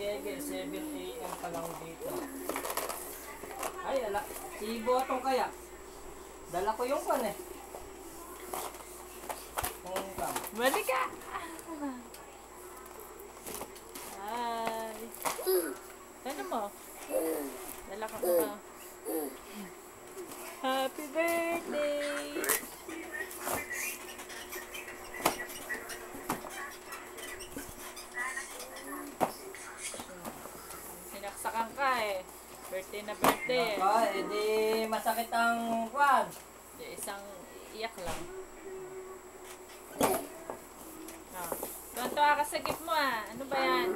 Gege, 7 AM pa lang dito. Ay, ala. Si Botong kaya. Dala ko yung pan eh. Balik ka! Hi! Ano mo? Dala ka mo. Happy birthday! Sinaksakan ka eh. Birthday na birthday eh. Naka, edi masakit ang kwan. Isang iyak lang. Tuwan-tuwa ka sa gift mo ah. Ano ba yan?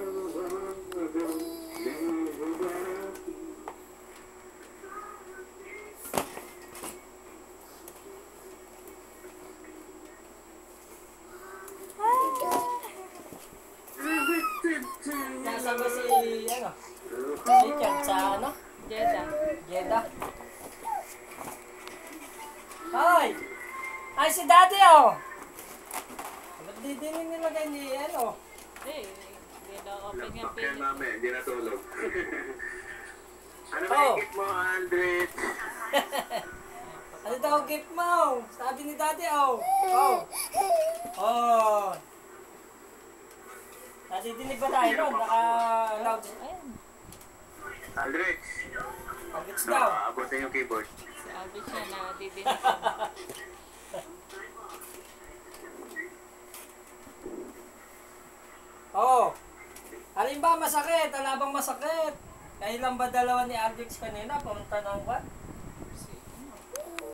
Nasa ba si, ano? Si Chan sa ano? Jeddah. Jeddah. Ay! Ay, si Daddy oh! Ba't di din nilagay ni, ano? Hindi na open yung Kaya pili. mami, hindi natulog. Ano ba Oh. yung gift mo, Andres? Ano daw gift mo? Sabi ni Daddy oh! Oh! Oh! Nadidinig ba tayo nun? Naka-loud. Ayan. Andres, Pagkits daw. abutin yung keyboard. Si Alvin siya na didinig ko. Oo. Alin ba masakit? Alabang masakit. Kailan ba dalawa ni Alex kanina? Pumunta ng kwan?